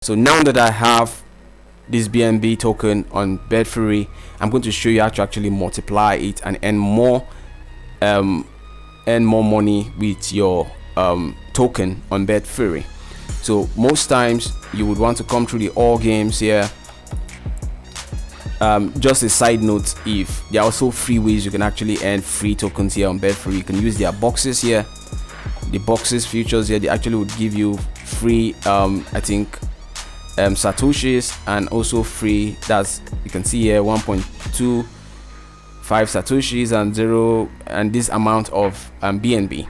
So now that I have this BNB token on Betfury, I'm going to show you how to actually multiply it and earn more money with your token on Betfury. So most times you would want to come through the all games here. Just a side note, if there are also free ways you can actually earn free tokens here on Betfury. You can use their boxes here, the boxes features here. They actually would give you free I think satoshis, and also free, that's, you can see here, 1.25 satoshis and 0 and this amount of BNB.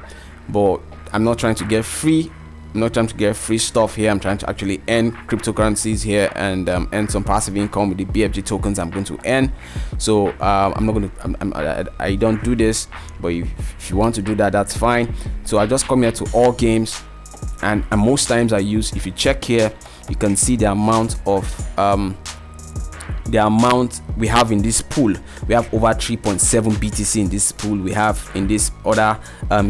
But I'm not trying to get free. I'm not trying to get free stuff here. I'm trying to actually earn cryptocurrencies here and earn some passive income with the BFG tokens I'm going to earn. So I'm not going to, I don't do this, but if you want to do that, that's fine. So I just come here to all games, and most times I use, if you check here, you can see the amount of we have in this pool. We have over 3.7 BTC in this pool. We have in this other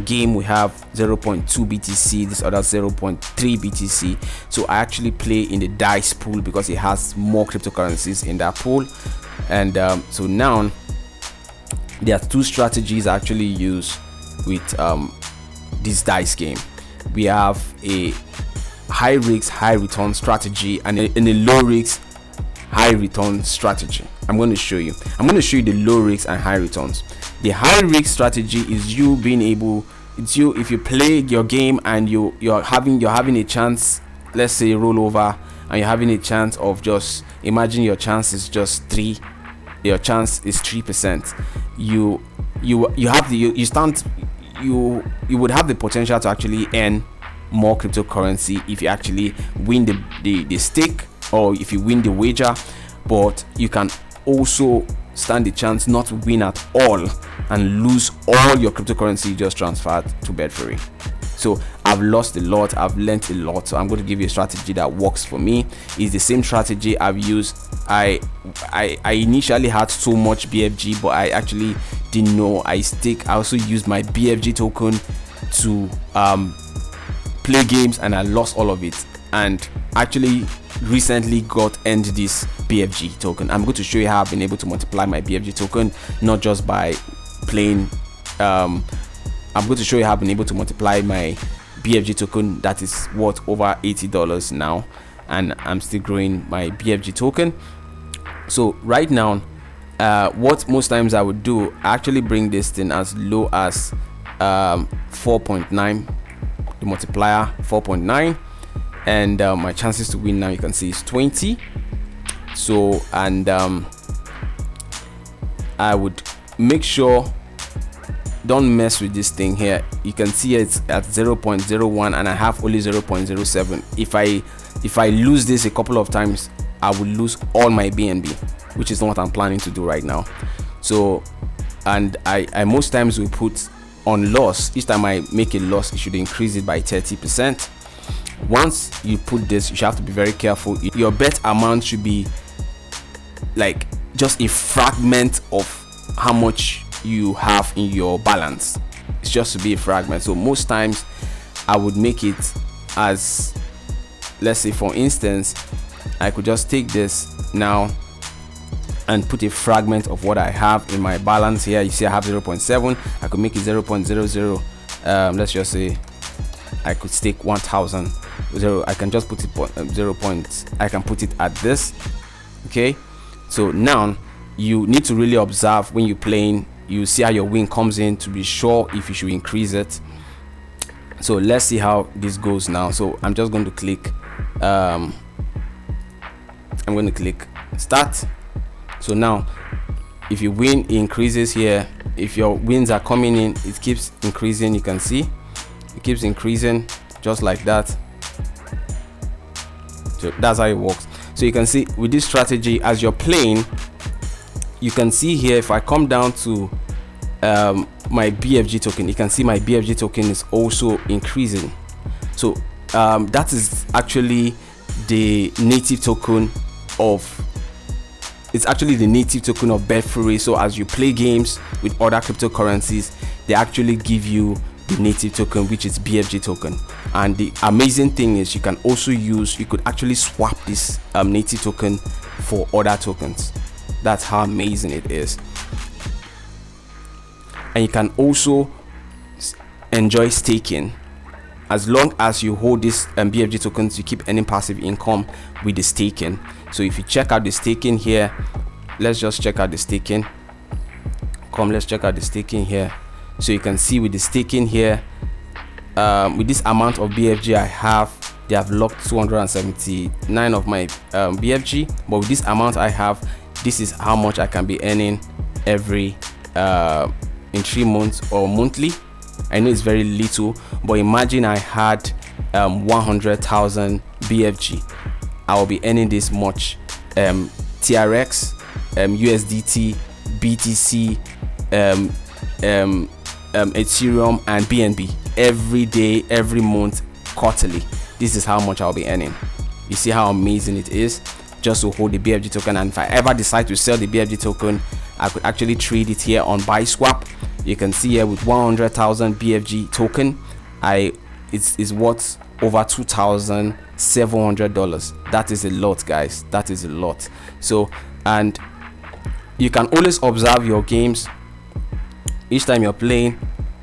game, we have 0.2 BTC, this other 0.3 BTC. So I actually play in the dice pool because it has more cryptocurrencies in that pool. And so now there are two strategies I actually use with this dice game. We have a high risk, high return strategy, and in a low risk, high return strategy. I'm going to show you the low risk and high returns. The high risk strategy is you being able, it's you, if you play your game and you're having a chance, let's say rollover, and you're having a chance of, just imagine your chance is just 3, your chance is 3%. You would have the potential to actually earn more cryptocurrency if you actually win the stake, or if you win the wager. But you can also stand the chance not to win at all and lose all your cryptocurrency you just transferred to Betfury. So I've lost a lot, I've learned a lot, so I'm going to give you a strategy that works for me. It's the same strategy I've used. I initially had so much BFG, but I actually didn't know. I also used my BFG token to play games, and I lost all of it, and actually recently earned this BFG token. I'm going to show you how I've been able to multiply my BFG token, not just by playing. I'm going to show you how I've been able to multiply my BFG token that is worth over $80 now, and I'm still growing my BFG token. So right now, what most times I would do, I actually bring this thing as low as 4.9, the multiplier 4.9, and my chances to win now, you can see, is 20. So, and I would make sure, don't mess with this thing here. You can see it's at 0.01 and I have only 0.07. If I lose this a couple of times, I will lose all my BNB, which is not what I'm planning to do right now. So, and I most times will put on loss. Each time I make a loss, it should increase it by 30%. Once you put this, you should have to be very careful. Your bet amount should be like just a fragment of how much you have in your balance. It's just to be a fragment. So most times I would make it as, let's say for instance, I could just take this now and put a fragment of what I have in my balance here. You see I have 0.7. I could make it 0.00. Let's just say I could stake 1,000. I can just put it I can put it at this. Okay, so now you need to really observe when you're playing. You see how your win comes in to be sure if you should increase it. So let's see how this goes now. So I'm just going to click I'm going to click start. So now if you win, it increases here. If your wins are coming in, it keeps increasing. You can see it keeps increasing just like that. So that's how it works. So you can see with this strategy, as you're playing, you can see here, if I come down to my BFG token, you can see my BFG token is also increasing. So that is actually the native token of Betfury. So as you play games with other cryptocurrencies, they actually give you the native token, which is BFG token. And the amazing thing is you could actually swap this native token for other tokens. That's how amazing it is. And you can also enjoy staking. As long as you hold this BFG tokens, you keep earning passive income with the staking. So if you check out the staking here, let's just check out the staking. Let's check out the staking here. So you can see with the staking here, with this amount of BFG I have, they have locked 279 of my BFG. But with this amount I have, this is how much I can be earning every in 3 months or monthly. I know it's very little, but imagine I had 100,000 BFG. I will be earning this much. TRX, USDT, BTC, Ethereum, and BNB every day, every month, quarterly. This is how much I'll be earning. You see how amazing it is just to hold the BFG token. And if I ever decide to sell the BFG token, I could actually trade it here on Biswap. You can see here with 100,000 BFG token, it's worth over $2,700. That is a lot, guys. That is a lot. So, and you can always observe your games. Each time you're playing,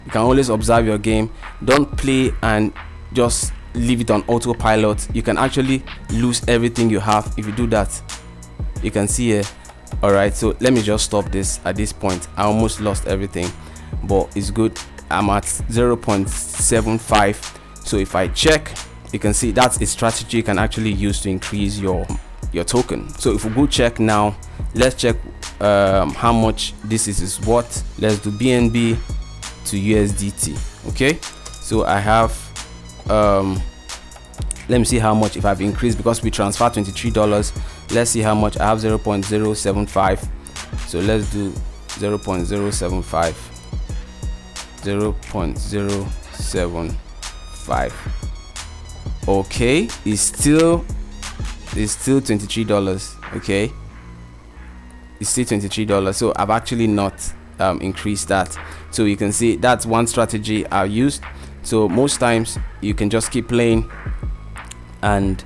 you can always observe your game. Don't play and just leave it on autopilot. You can actually lose everything you have if you do that. You can see here. All right, so let me just stop this at this point. I almost lost everything, but it's good. I'm at 0.75. so if I check, you can see that's a strategy you can actually use to increase your token. So if we go check now, let's check how much this is worth. Let's do BNB to USDT. Okay, so I have let me see how much if I've increased, because we transferred $23. Let's see how much I have. 0.075. so let's do 0.075. 0.075. okay, it's still $23. okay, it's still $23. so I've actually not increased that. So you can see that's one strategy I used. So most times you can just keep playing and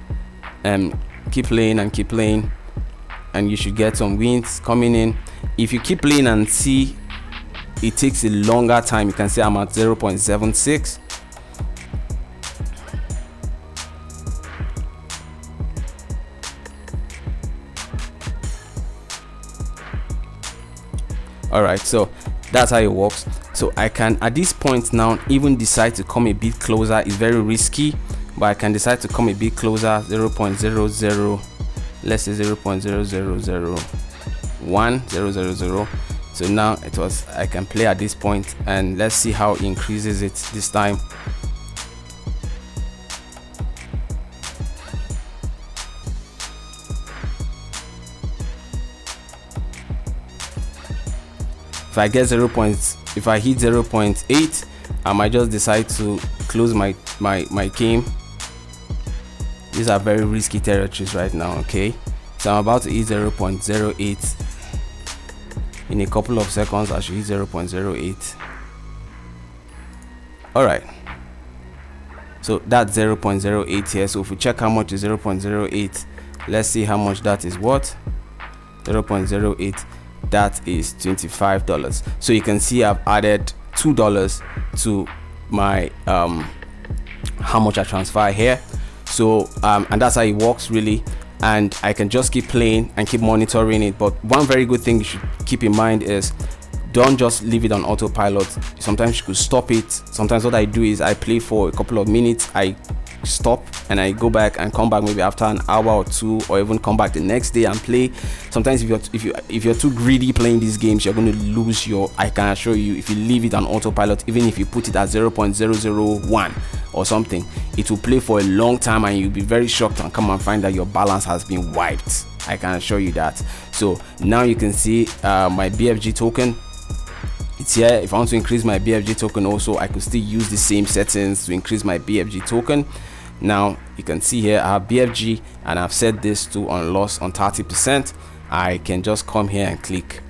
keep playing, and you should get some wins coming in. If you keep playing and see it takes a longer time, you can see I'm at 0.76. all right, so that's how it works. So I can at this point now even decide to come a bit closer. It's very risky, but I can decide to come a bit closer. 0.00, let's say 0.0001000. so now I can play at this point, and let's see how it increases it this time. If I get if I hit 0.8, I might just decide to close my game. These are very risky territories right now. Okay, so I'm about to hit 0.08. in a couple of seconds I should hit 0.08. all right, so that's 0.08 here. So if we check how much is 0.08, let's see how much that is worth. 0.08, that is $25. So you can see I've added $2 to my how much I transfer here. So and that's how it works really, and I can just keep playing and keep monitoring it. But one very good thing you should keep in mind is don't just leave it on autopilot. Sometimes you could stop it. Sometimes what I do is I play for a couple of minutes, I stop, and I go back and come back maybe after an hour or two, or even come back the next day and play. Sometimes if you're too greedy playing these games, you're going to lose your, I can assure you, if you leave it on autopilot, even if you put it at 0.001 or something, it will play for a long time, and you'll be very shocked and come and find that your balance has been wiped. I can assure you that. So now you can see my BFG token, it's here. If I want to increase my BFG token also, I could still use the same settings to increase my BFG token. Now you can see here I have BFG, and I've set this to on loss on 30%. I can just come here and click.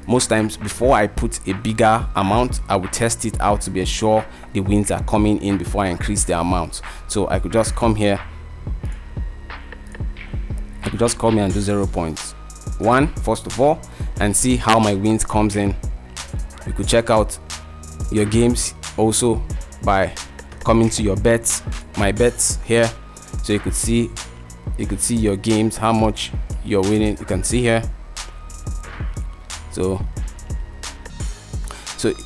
Most times before I put a bigger amount, I will test it out to be sure the wins are coming in before I increase the amount. So I could just come here. I could just come here and do 0.1 first of all and see how my wins comes in. You could check out your games also by coming to your bets, my bets here, so you could see your games, how much you're winning. You can see here. So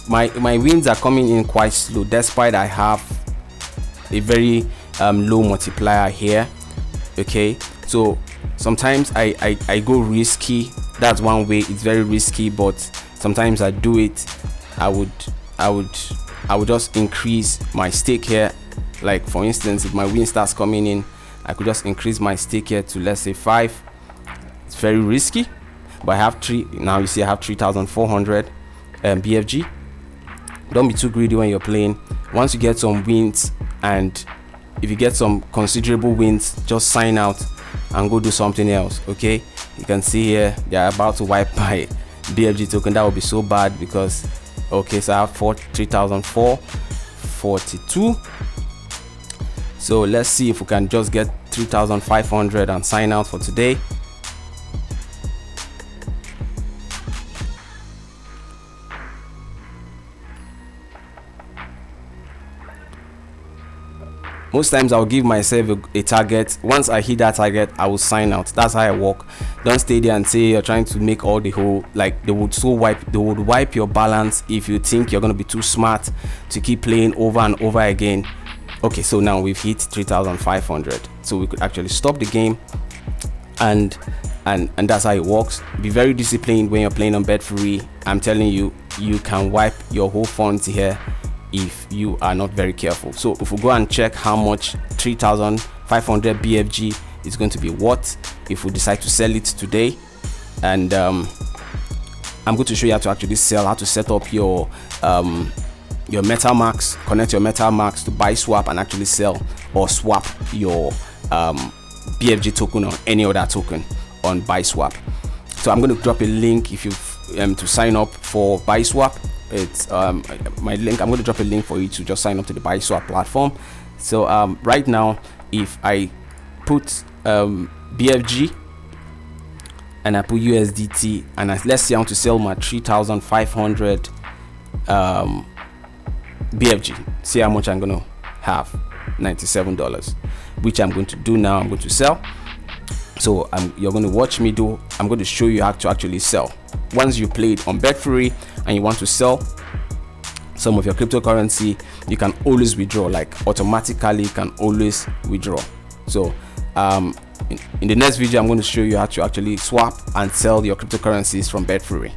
my wins are coming in quite slow, despite I have a very low multiplier here. Okay, so sometimes I go risky. That's one way. It's very risky, but sometimes I do it. I would just increase my stake here. Like for instance, if my win starts coming in, I could just increase my stake here to, let's say, 5. It's very risky, but I have 3 now. You see I have 3,400 BFG. Don't be too greedy when you're playing. Once you get some wins, and if you get some considerable wins, just sign out and go do something else. Okay, you can see here they're about to wipe my BFG token. That would be so bad, because okay, so I have 3,442. So let's see if we can just get 3,500 and sign out for today. Most times I'll give myself a target. Once I hit that target, I will sign out. That's how I work. Don't stay there and say you're trying to make all the whole, like they would wipe your balance if you think you're going to be too smart to keep playing over and over again. Okay, so now we've hit 3,500, so we could actually stop the game, and that's how it works. Be very disciplined when you're playing on Betfury. I'm telling you, you can wipe your whole funds here if you are not very careful. So if we go and check how much 3,500 BFG is going to be worth if we decide to sell it today, and I'm going to show you how to actually sell, how to set up your MetaMask, connect your MetaMask to Biswap and actually sell or swap your BFG token or any other token on Biswap. So I'm going to drop a link if you to sign up for Biswap. It's my link. I'm going to drop a link for you to just sign up to the Biswap platform. So right now, if I put BFG and I put USDT, and let's say I want to sell my 3,500 BFG, see how much I'm going to have, $97, which I'm going to do now. I'm going to sell. So you're going to watch me do. I'm going to show you how to actually sell. Once you played on Betfury and you want to sell some of your cryptocurrency, you can always withdraw, like automatically you can always withdraw. So in the next video, I'm going to show you how to actually swap and sell your cryptocurrencies from Betfury.